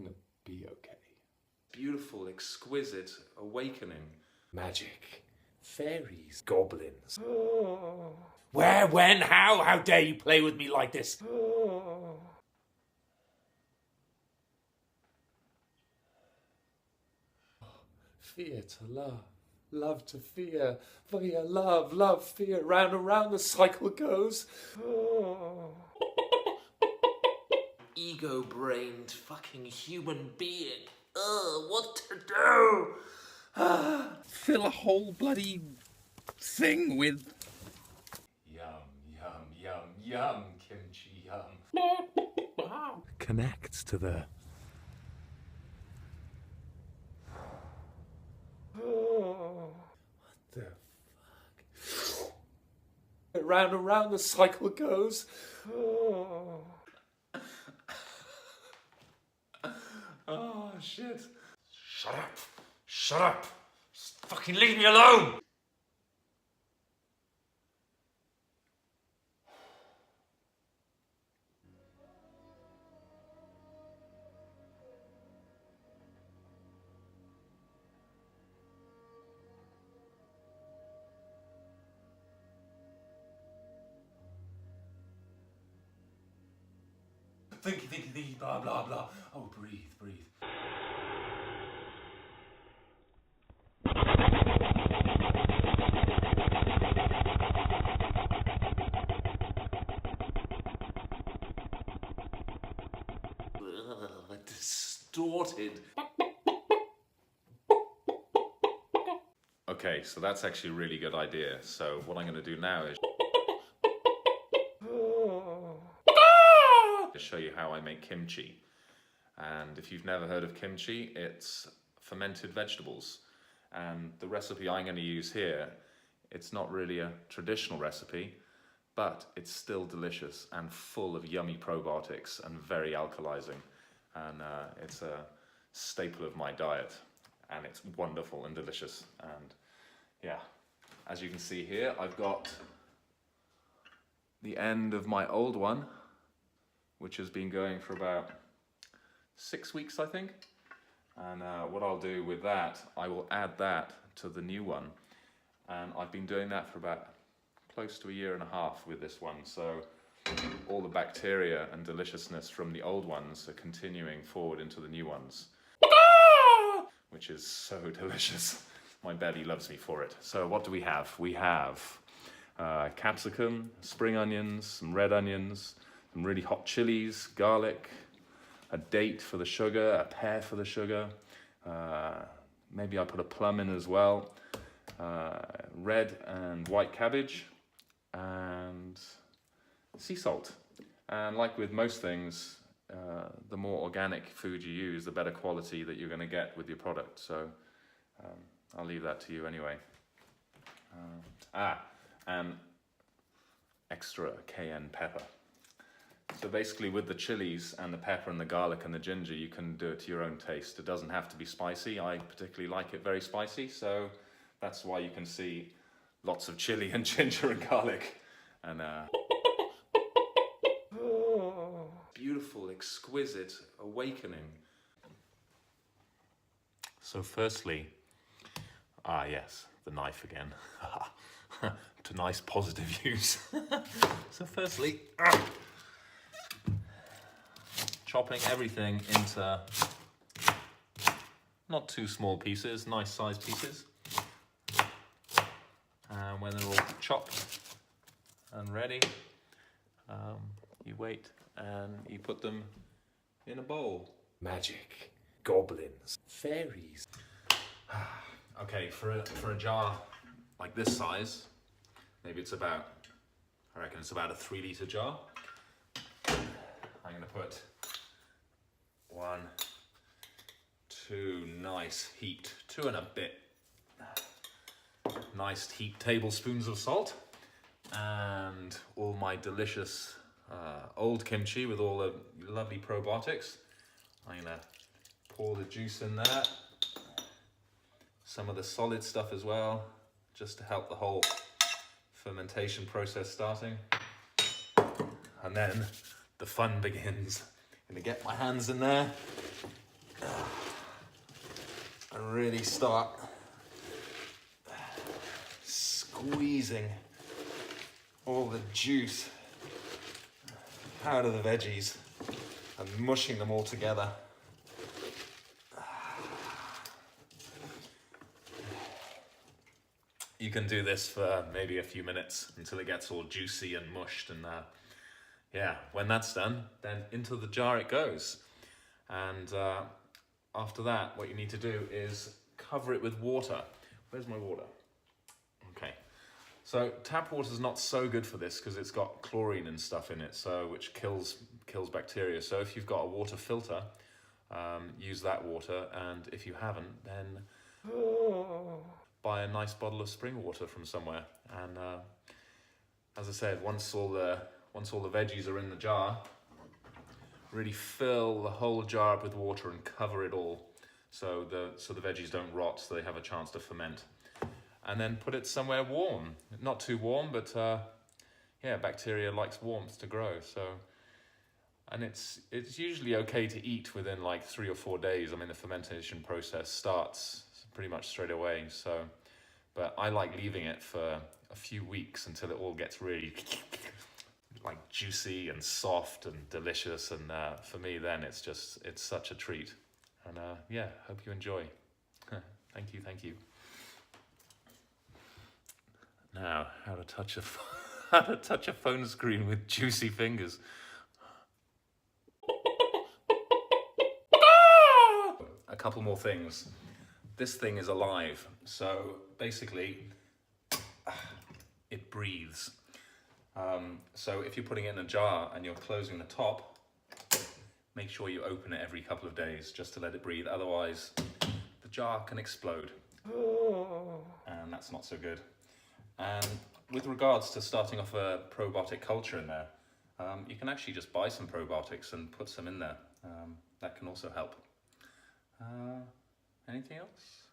gonna be okay. Beautiful, exquisite awakening. Magic, fairies, goblins. Where, when, how? How dare you play with me like this? Fear to love, love to fear, fear, love, love, fear. Round and round the cycle goes. Ego-brained fucking human being. What to do? Fill a whole bloody thing with... Yum, yum, yum, yum, kimchi, yum. Connects to the... What the fuck? Round and round the cycle goes. Oh, shit. Shut up. Shut up. Just fucking leave me alone. Thinky, blah, blah, blah. Oh, breathe, breathe. Distorted. Okay, so that's actually a really good idea. So what I'm going to do now is to show you how I make kimchi. And if you've never heard of kimchi, it's fermented vegetables. And the recipe I'm going to use here, it's not really a traditional recipe, but it's still delicious and full of yummy probiotics and very alkalizing. And it's a staple of my diet, and it's wonderful and delicious. And yeah, as you can see here, I've got the end of my old one, which has been going for about 6 weeks, I think. And what I'll do with that, I will add that to the new one. And I've been doing that for about close to 1.5 years with this one. So all the bacteria and deliciousness from the old ones are continuing forward into the new ones, which is so delicious. My belly loves me for it. So what do we have? We have capsicum, spring onions, some red onions, some really hot chilies, garlic, a date for the sugar, a pear for the sugar. Maybe I put a plum in as well. Red and white cabbage, and sea salt. And like with most things, the more organic food you use, the better quality that you're going to get with your product. So I'll leave that to you anyway. And extra cayenne pepper. So basically with the chilies and the pepper and the garlic and the ginger, you can do it to your own taste. It doesn't have to be spicy. I particularly like it very spicy, so that's why you can see lots of chili and ginger and garlic. And beautiful, exquisite awakening. So firstly, yes, the knife again. To nice positive use. So firstly, chopping everything into not too small pieces, nice sized pieces. And when they're all chopped and ready, you wait and you put them in a bowl. Magic, goblins, fairies. Okay, for a jar like this size, maybe it's about, I reckon it's about a 3 litre jar. I'm gonna put 1, 2 nice heaped, 2 and a bit nice heaped tablespoons of salt, and all my delicious old kimchi with all the lovely probiotics. I'm gonna pour the juice in there, some of the solid stuff as well, just to help the whole fermentation process starting. And then the fun begins. I'm gonna get my hands in there and really start squeezing all the juice out of the veggies and mushing them all together. You can do this for maybe a few minutes until it gets all juicy and mushed, and yeah, when that's done, then into the jar it goes. And after that, what you need to do is cover it with water. Where's my water? Okay. So tap water is not so good for this because it's got chlorine and stuff in it, so which kills bacteria. So if you've got a water filter, use that water, and if you haven't, then buy a nice bottle of spring water from somewhere. And as I said, once all the veggies are in the jar, really fill the whole jar up with water and cover it all, so the veggies don't rot, so they have a chance to ferment. And then put it somewhere warm, not too warm, but yeah, bacteria likes warmth to grow. So, and it's usually okay to eat within like 3 or 4 days. I mean, the fermentation process starts pretty much straight away. So, but I like leaving it for a few weeks until it all gets really like juicy and soft and delicious. And for me, then it's such a treat. And yeah, hope you enjoy. Thank you. Now, how to touch a phone screen with juicy fingers. A couple more things. This thing is alive, so basically it breathes. So if you're putting it in a jar and you're closing the top, make sure you open it every couple of days just to let it breathe. Otherwise, the jar can explode, and that's not so good. And with regards to starting off a probiotic culture in there, you can actually just buy some probiotics and put some in there. That can also help. Anything else?